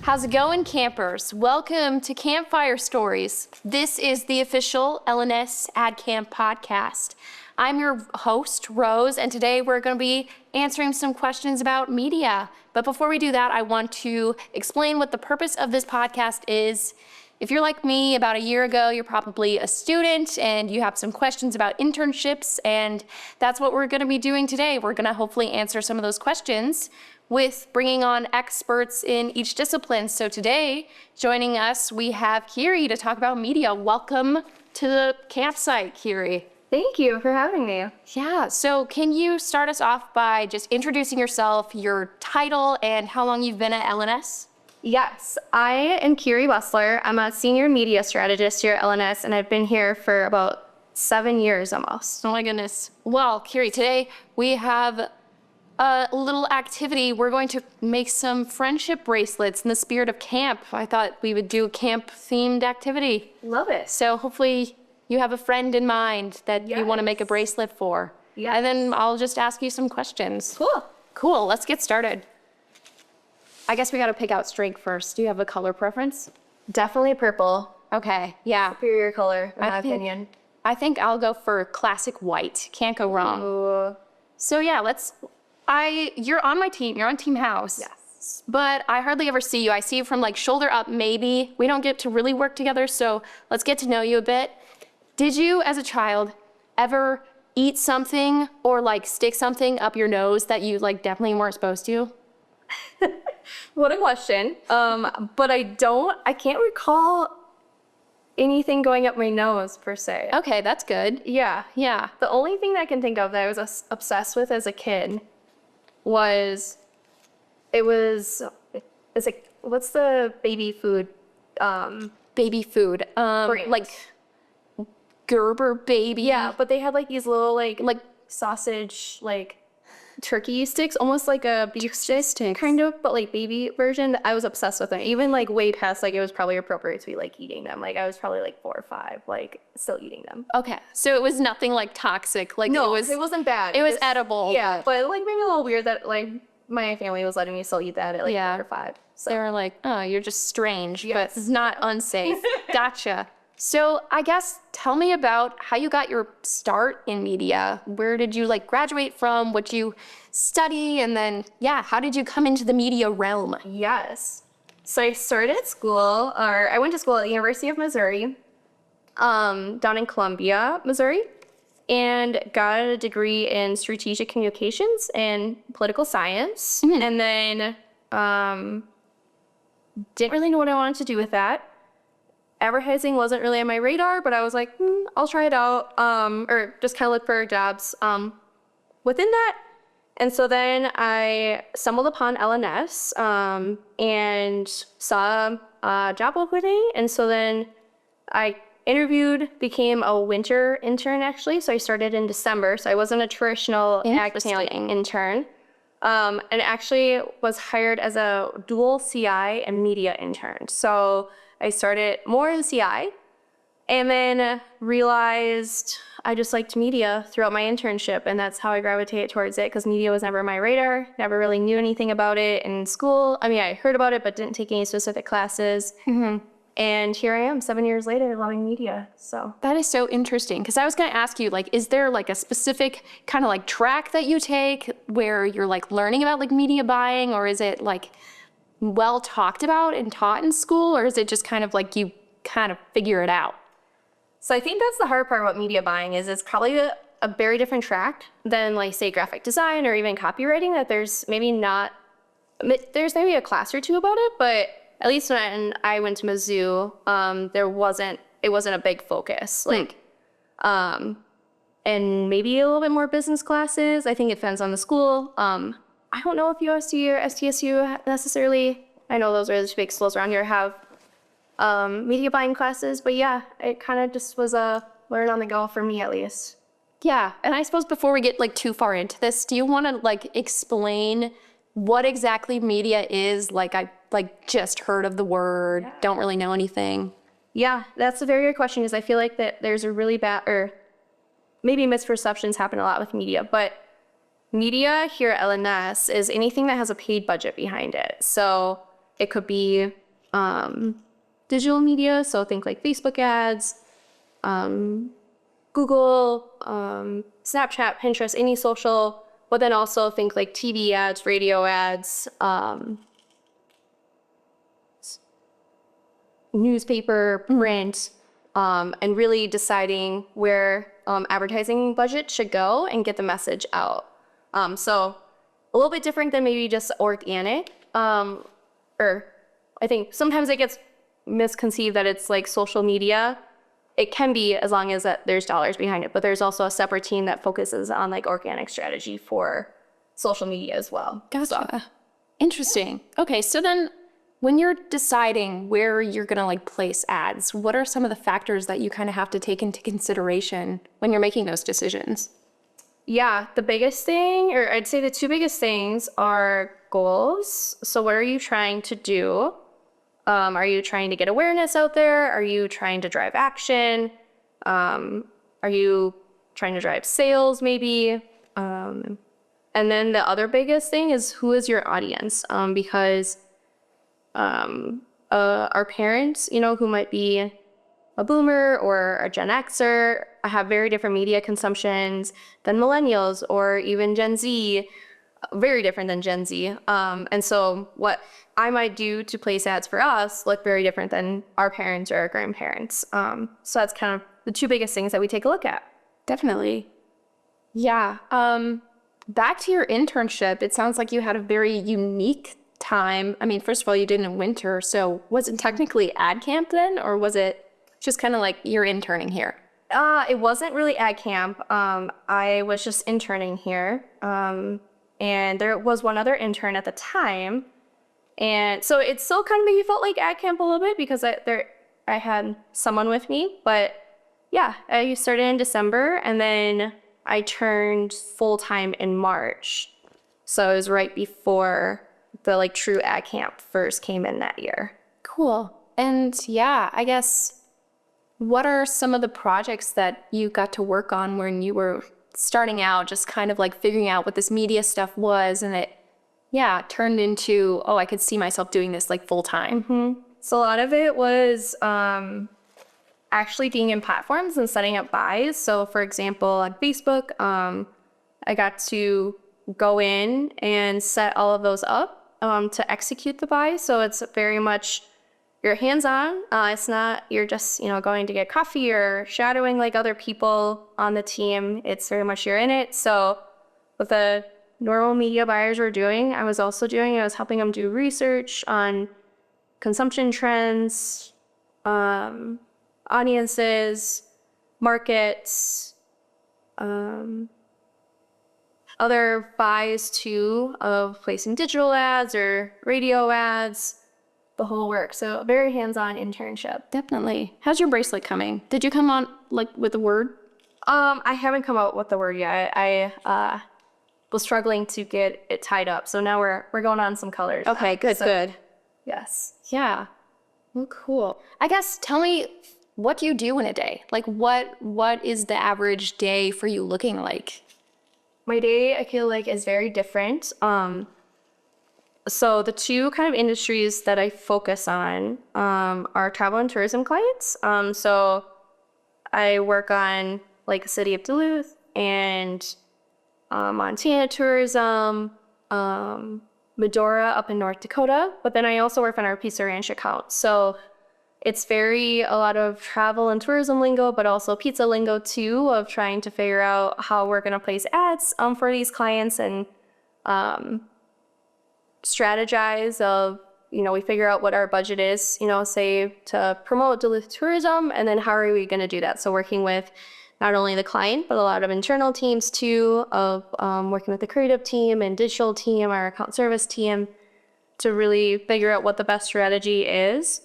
How's it going, campers? Welcome to Campfire Stories. This is the official LNS Ad Camp podcast. I'm your host, Rose, and today we're going to be answering some questions about media. But before we do that, I want to explain what the purpose of this podcast is. If you're like me, about a year ago, you're probably a student and you have some questions about internships, and that's what we're going to be doing today. We're going to hopefully answer some of those questions with bringing on experts in each discipline. So today, joining us, we have Kyrie to talk about media. Welcome to the campsite, Kyrie. Thank you for having me. Yeah, so can you start us off by just introducing yourself, your title, and how long you've been at LNS? Yes, I am Kyrie Bussler. I'm a senior media strategist here at LNS, and I've been here for about 7 years almost. Oh my goodness. Well, Kyrie, today we have a little activity. We're going to make some friendship bracelets in the spirit of camp. I thought we would do a camp-themed activity. Love it. So hopefully you have a friend in mind that you want to make a bracelet for. Yes. And then I'll just ask you some questions. Cool. Cool, let's get started. I guess we got to pick out strength first. Do you have a color preference? Definitely purple. Okay, yeah. Superior color, in my opinion. I think I'll go for classic white. Can't go wrong. Ooh. So yeah, you're on my team. You're on Team House. Yes. But I hardly ever see you. I see you from like shoulder up, maybe. We don't get to really work together, so let's get to know you a bit. Did you, as a child, ever eat something or like stick something up your nose that you like definitely weren't supposed to? What a question. But I can't recall anything going up my nose per se. Okay, that's good. Yeah. Yeah. The only thing that I can think of that I was obsessed with as a kid was, it's like, what's the baby food? Baby food. Brand. Like Gerber baby. Yeah, but they had like these little like sausage like turkey sticks, almost like a beef stick kind of, but like baby version. I was obsessed with them, even like way past like it was probably appropriate to be like eating them. Like I was probably like 4 or 5, like still eating them. Okay, so it was nothing like toxic. Like No, it wasn't bad. It was edible. Yeah, but like maybe a little weird that like my family was letting me still eat that at like 4 or 5. So They were like, oh, you're just strange, Yes. but it's not unsafe. Gotcha. So I guess tell me about how you got your start in media. Where did you like graduate from? What you study? And then, yeah, how did you come into the media realm? Yes. So I started school, or I went to school at the University of Missouri, down in Columbia, Missouri, and got a degree in strategic communications and political science. And then didn't really know what I wanted to do with that. Advertising wasn't really on my radar, but I was like, I'll try it out, or just kind of look for jobs within that. And so then I stumbled upon LNS and saw a job opening. And so then I interviewed, became a winter intern actually. So I started in December. So I wasn't a traditional acting intern. And actually was hired as a dual CI and media intern. So I started more in CI and then realized I just liked media throughout my internship, and that's how I gravitated towards it, because media was never on my radar, never really knew anything about it in school. I mean, I heard about it, but didn't take any specific classes. And here I am 7 years later loving media. So That is so interesting, because I was going to ask you, like, is there like a specific kind of like track that you take where you're like learning about like media buying, or is it like well talked about and taught in school, or is it just kind of like you kind of figure it out? So I think that's the hard part about media buying is it's probably a very different track than like say graphic design or even copywriting, that there's maybe a class or two about it, but at least when I went to Mizzou, it wasn't a big focus. And maybe a little bit more business classes. I think it depends on the school. I don't know if USC or STSU necessarily, I know those are the big schools around here, have media buying classes, but yeah, it kind of just was a learn on the go for me at least. Yeah, and I suppose before we get like too far into this, do you want to like explain what exactly media is? Like I like just heard of the word, don't really know anything. Yeah, that's a very good question, because I feel like that there's a really bad, or maybe misperceptions happen a lot with media, but media here at LNS is anything that has a paid budget behind it. So it could be digital media, so think like Facebook ads, Google, Snapchat, Pinterest, any social, but then also think like TV ads, radio ads, newspaper, print, and really deciding where advertising budget should go and get the message out. So a little bit different than maybe just organic, or I think sometimes it gets misconceived that it's like social media. It can be as long as that there's dollars behind it, but there's also a separate team that focuses on like organic strategy for social media as well. Gotcha. Interesting. Okay, so then when you're deciding where you're gonna like place ads, what are some of the factors that you kind of have to take into consideration when you're making those decisions? Yeah, the biggest thing, or I'd say the two biggest things are goals. So what are you trying to do? Are you trying to get awareness out there? Are you trying to drive action? Are you trying to drive sales maybe? And then the other biggest thing is who is your audience? Because our parents, who might be a boomer or a Gen Xer, have very different media consumptions than millennials or even Gen Z, very different than Gen Z. And so what I might do to place ads for us look very different than our parents or our grandparents. So that's kind of the two biggest things that we take a look at. Definitely. Yeah. Back to your internship, it sounds like you had a very unique time. I mean, first of all, you did it in winter, so was it technically ad camp then, or was it just kind of like you're interning here? It wasn't really ad camp. I was just interning here. And there was one other intern at the time. And so it still kind of maybe felt like ad camp a little bit because I had someone with me. But yeah, I started in December and then I turned full-time in March. So it was right before the like true ad camp first came in that year. Cool. And yeah, I guess what are some of the projects that you got to work on when you were starting out, just kind of like figuring out what this media stuff was, and it, yeah, turned into, oh, I could see myself doing this like full time. Mm-hmm. So a lot of it was actually being in platforms and setting up buys. So for example, on Facebook, I got to go in and set all of those up to execute the buy. So it's very much you're hands-on. It's not you're just going to get coffee or shadowing like other people on the team. It's very much you're in it. So what the normal media buyers were doing, I was also doing. I was helping them do research on consumption trends, audiences, markets, other buys too of placing digital ads or radio ads. The whole work. So a very hands-on internship. Definitely. How's your bracelet coming? Did you come on like with a word? I haven't come out with the word yet. I was struggling to get it tied up. So now we're going on some colors. Okay, good, good. Yes. Yeah. Well, cool. I guess tell me, what do you do in a day? Like what is the average day for you looking like? My day, I feel like, is very different. So the two kind of industries that I focus on are travel and tourism clients. So I work on like the city of Duluth and Montana tourism, Medora up in North Dakota. But then I also work on our Pizza Ranch account. So it's a lot of travel and tourism lingo, but also pizza lingo too, of trying to figure out how we're going to place ads for these clients and strategize of, we figure out what our budget is, say to promote Duluth tourism, and then how are we going to do that? So working with not only the client, but a lot of internal teams too, of working with the creative team and digital team, our account service team, to really figure out what the best strategy is,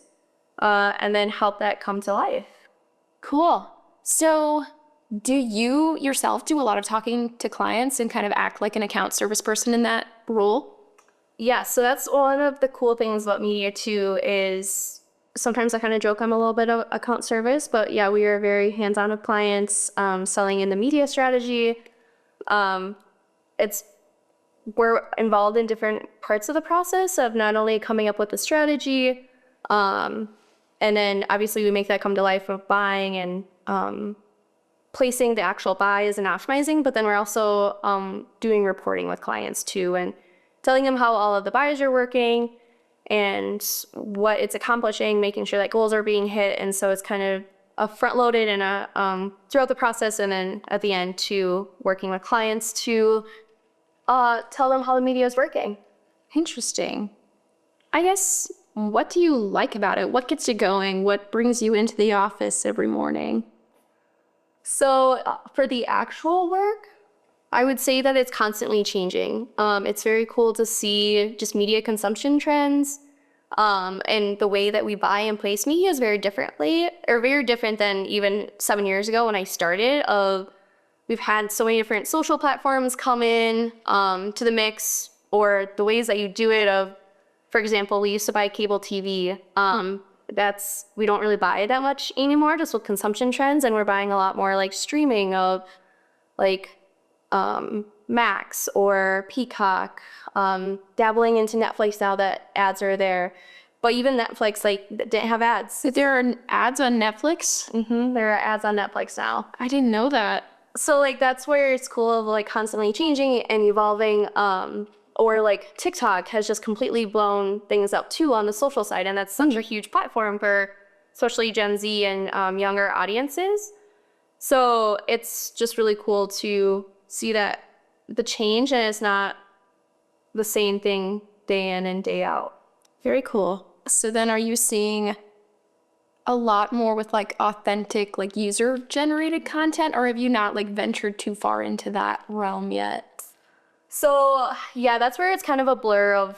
and then help that come to life. Cool. So do you yourself do a lot of talking to clients and kind of act like an account service person in that role? Yeah, so that's one of the cool things about media too, is sometimes I kind of joke I'm a little bit of account service, but yeah, we are very hands-on with clients, selling in the media strategy. It's we're involved in different parts of the process of not only coming up with the strategy, and then obviously we make that come to life of buying and placing the actual buys and optimizing, but then we're also doing reporting with clients too and telling them how all of the buys are working and what it's accomplishing, making sure that goals are being hit. And so it's kind of a front-loaded and a throughout the process, and then at the end to working with clients to tell them how the media is working. Interesting. I guess, what do you like about it? What gets you going? What brings you into the office every morning? So for the actual work, I would say that it's constantly changing. It's very cool to see just media consumption trends, and the way that we buy and place media is very different than even 7 years ago when I started. We've had so many different social platforms come in to the mix, or the ways that you do it. For example, we used to buy cable TV. We don't really buy it that much anymore, just with consumption trends, and we're buying a lot more like streaming of like Max or Peacock, dabbling into Netflix now that ads are there. But even Netflix didn't have ads. So there are ads on Netflix? There are ads on Netflix now. I didn't know that. So that's where it's cool of constantly changing and evolving. Or TikTok has just completely blown things up too on the social side, and that's such a huge platform for especially Gen Z and younger audiences. So it's just really cool to see that the change, and it's not the same thing day in and day out. Very cool. So then are you seeing a lot more with authentic user generated content, or have you not ventured too far into that realm yet? So yeah, that's where it's kind of a blur of,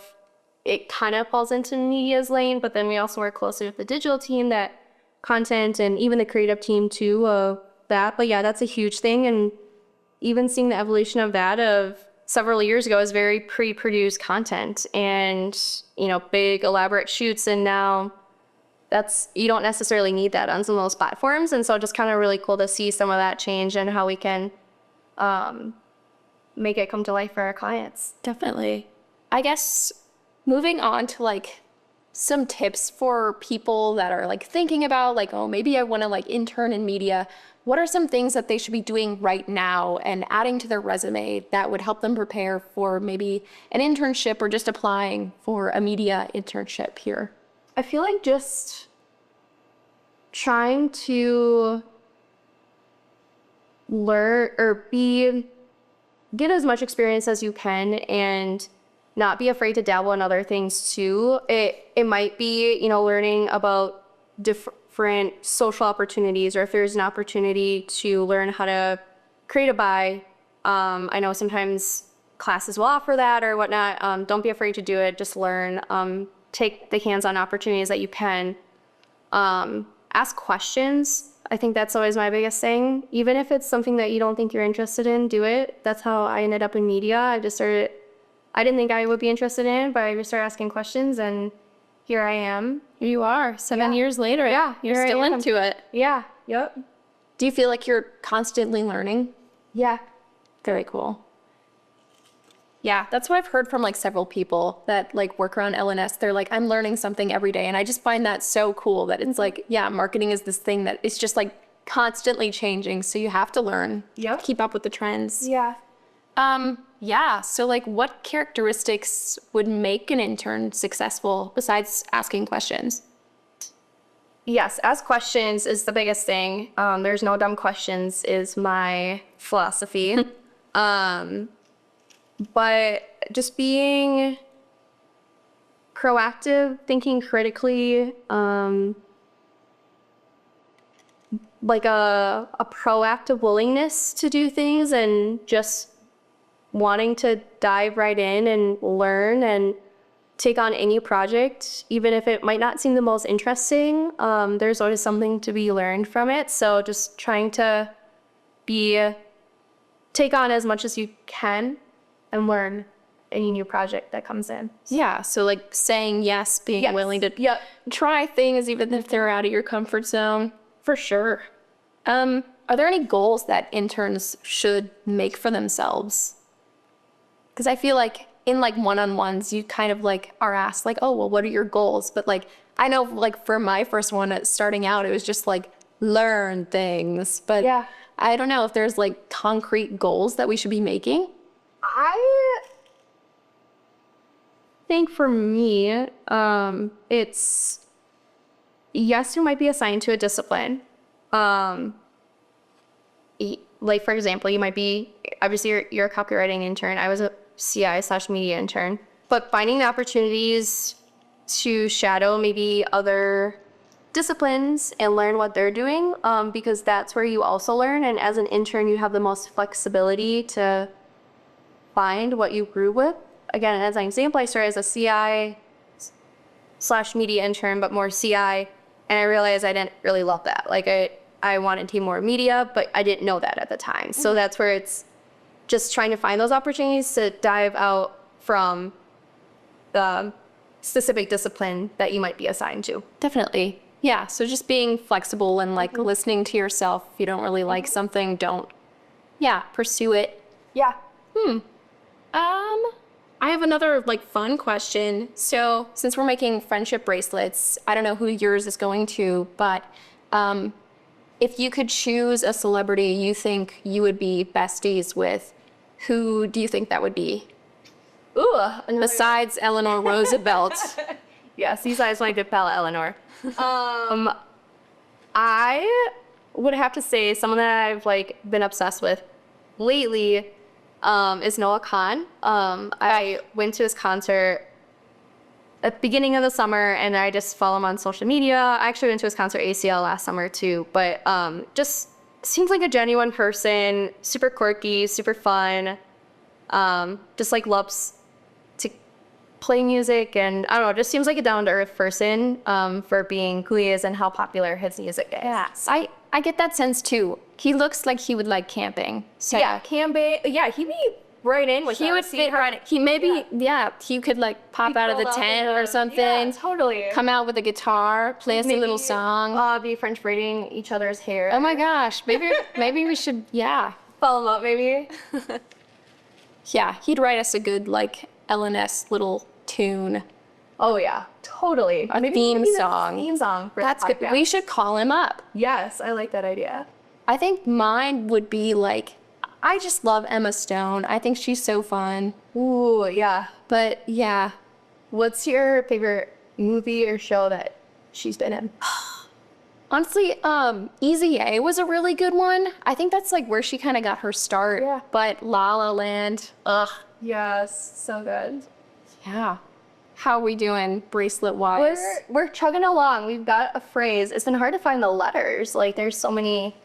it kind of falls into media's lane, but then we also work closely with the digital team, that content, and even the creative team too of that. But yeah, that's a huge thing. And even seeing the evolution of that of several years ago is very pre-produced content and, big elaborate shoots. And now you don't necessarily need that on some of those platforms. And so just kind of really cool to see some of that change and how we can make it come to life for our clients. Definitely. I guess moving on to some tips for people that are thinking about oh, maybe I want to intern in media. What are some things that they should be doing right now and adding to their resume that would help them prepare for maybe an internship or just applying for a media internship here? I feel like just trying to learn or get as much experience as you can and not be afraid to dabble in other things too. It might be, learning about different social opportunities, or if there's an opportunity to learn how to create a buy. I know sometimes classes will offer that or whatnot. Don't be afraid to do it. Just learn. Take the hands-on opportunities that you can. Ask questions. I think that's always my biggest thing. Even if it's something that you don't think you're interested in, do it. That's how I ended up in media. I didn't think I would be interested in it, but I just started asking questions, and here I am. Here you are, 7 years later. Yeah, you're still into it. Yeah, yep. Do you feel like you're constantly learning? Yeah. Very cool. Yeah, that's what I've heard from several people that work around LNS. They're I'm learning something every day. And I just find that so cool that it's yeah, marketing is this thing that it's just constantly changing. So you have to learn. Yep. Keep up with the trends. Yeah. Yeah. So what characteristics would make an intern successful besides asking questions? Yes, ask questions is the biggest thing. There's no dumb questions is my philosophy. But just being proactive, thinking critically, a proactive willingness to do things, and just wanting to dive right in and learn and take on any project, even if it might not seem the most interesting. There's always something to be learned from it. So just trying to take on as much as you can and learn any new project that comes in. Yeah, so saying yes, being willing to try things even if they're out of your comfort zone. For sure. Are there any goals that interns should make for themselves Because I feel like in like one-on-ones, you kind of like are asked like, oh, well, what are your goals? But like, I know like for my first one starting out, it was just like learn things. But Yeah. I don't know if there's like concrete goals that we should be making. I think for me, it's yes, you might be assigned to a discipline. Like for example, you might be obviously you're a copywriting intern. I was a CI/media intern, but finding the opportunities to shadow maybe other disciplines and learn what they're doing, because that's where you also learn. And as an intern, you have the most flexibility to find what you grew with. Again, as an example, I started as a CI/media intern, but more CI, and I realized I didn't really love that. Like I wanted to be more media, but I didn't know that at the time. So that's where it's just trying to find those opportunities to dive out from the specific discipline that you might be assigned to. Definitely. Yeah. So just being flexible and like listening to yourself. If you don't really like something, don't, pursue it. Yeah. I have another like fun question. So since we're making friendship bracelets, I don't know who yours is going to, but if you could choose a celebrity you think you would be besties with, who do you think that would be? Ooh. Besides Eleanor Roosevelt. Yes, these eyes my good pal Eleanor. I would have to say someone that I've like been obsessed with lately is Noah Khan. I went to his concert at the beginning of the summer, and I just follow him on social media. I actually went to his concert ACL last summer too, but just seems like a genuine person, super quirky, super fun. Just like loves to play music, and I don't know, just seems like a down-to-earth person for being who he is and how popular his music is. Yes, I get that sense too. He looks like he would like camping. So Yeah, he'd be right in with he us. would fit right. He maybe he could like pop out of the tent or something. Yeah, totally. Come out with a guitar, play us a little song. Be French braiding each other's hair. Oh my gosh, maybe we should Follow him up, maybe. Yeah, he'd write us a good like LNS little tune. Oh yeah, totally. A theme song. Theme song. For That's the good. podcast. We should call him up. Yes, I like that idea. I think mine would be like, I just love Emma Stone. I think she's so fun. Ooh, yeah. But yeah, What's your favorite movie or show that she's been in? honestly, Easy A was a really good one. I think that's like where she kind of got her start. Yeah. But La La Land, ugh, Yes, so good. yeah. How are we doing bracelet wise? We're chugging along. We've got a phrase. It's been hard to find the letters. Like there's so many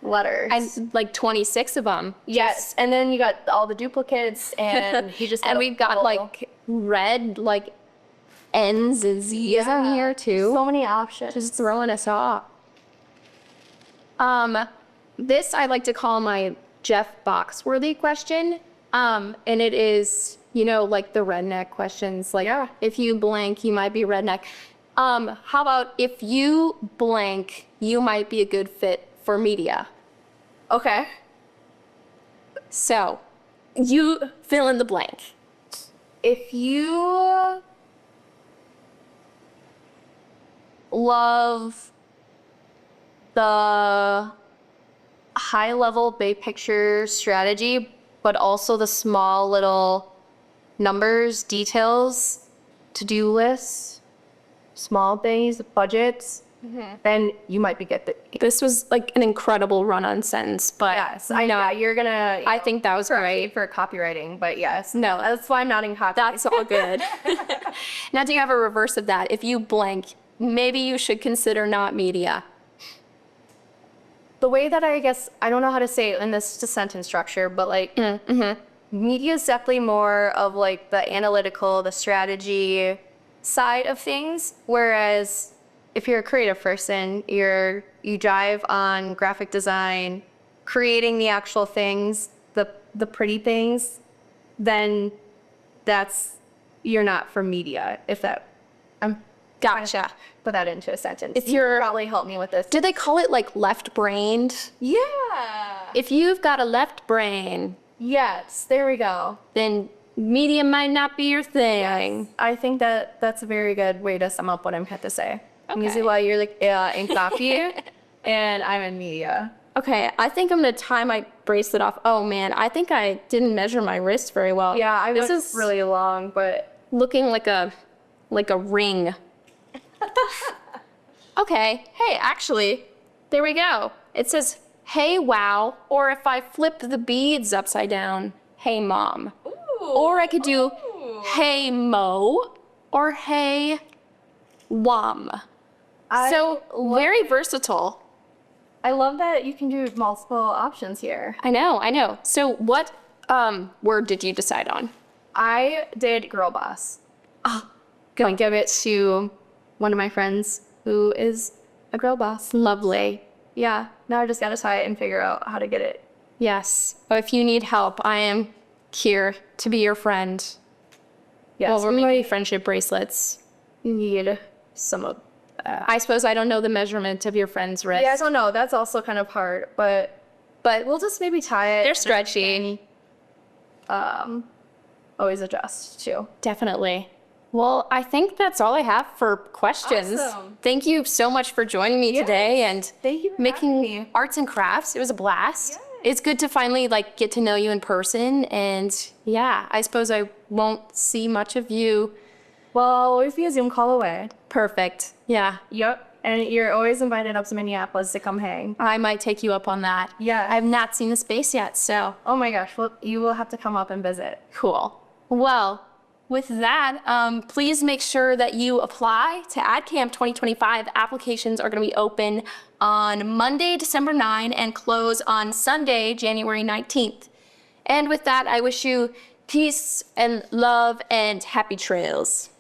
letters. And like 26 of them. Yes, and then you got all the duplicates, and you just And we've got like red like N's and Z's on here too. so many options. Just throwing us off. This I like to call my Jeff Boxworthy question. And it is, like the redneck questions. Like, if you blank, you might be redneck. How about if you blank, you might be a good fit for media. Okay. So, you fill in the blank. If you love the high level big picture strategy, but also the small little numbers, details, to-do lists, small things, budgets, then you might be good. This was like an incredible run-on sentence, but Yes, I know you're gonna. I think that was great. For copywriting, but yes, No, that's why I'm not in copy. that's all good. Now, do you have a reverse of that? If you blank, maybe you should consider not media. The way that I guess I don't know how to say it in this sentence structure, but like media is definitely more of like the analytical, the strategy side of things, whereas if you're a creative person, you drive on graphic design, creating the actual things, the pretty things, then you're not for media. If that I'm Gotcha. put that into a sentence. If you're- probably help me with this. Do they call it like left-brained? Yeah. If you've got a left brain, Yes, there we go. then medium might not be your thing. I think that's a very good way to sum up what I'm had to say. Okay. Usually why you're like in copy and I'm in media. Okay, I think I'm gonna tie my bracelet off. Oh man, I think I didn't measure my wrist very well. Yeah, this is is really long, but looking like a ring. Okay, hey, actually, there we go. It says, hey, wow, or if I flip the beads upside down, hey, mom. ooh, Or I could do, hey, mo, or hey, wom. So very versatile. I love that you can do multiple options here. I know. So what word did you decide on? I did girl boss. Gonna give it to one of my friends who is a girl boss. Lovely. Yeah, now I just gotta tie it and figure out how to get it. Yes. If you need help, I am here to be your friend. Yes, Well, we're we making might friendship bracelets. need some of I suppose I don't know the measurement of your friend's wrist. Yeah, I don't know. That's also kind of hard, but we'll just maybe tie it. They're stretchy. Always adjust too. Definitely. Well, I think that's all I have for questions. Awesome. Thank you so much for joining me today and Thank you for making having me. arts and crafts. It was a blast. Yes. It's good to finally get to know you in person, and yeah, I suppose I won't see much of you. Well, I'll always be a Zoom call away. Perfect. Yeah. Yep. And you're always invited up to Minneapolis to come hang. I might take you up on that. Yeah. I've not seen the space yet, so Oh my gosh. Well, you will have to come up and visit. cool. Well, with that, please make sure that you apply to AdCamp 2025. Applications are going to be open on Monday, December 9, and close on Sunday, January 19th. And with that, I wish you peace and love and happy trails.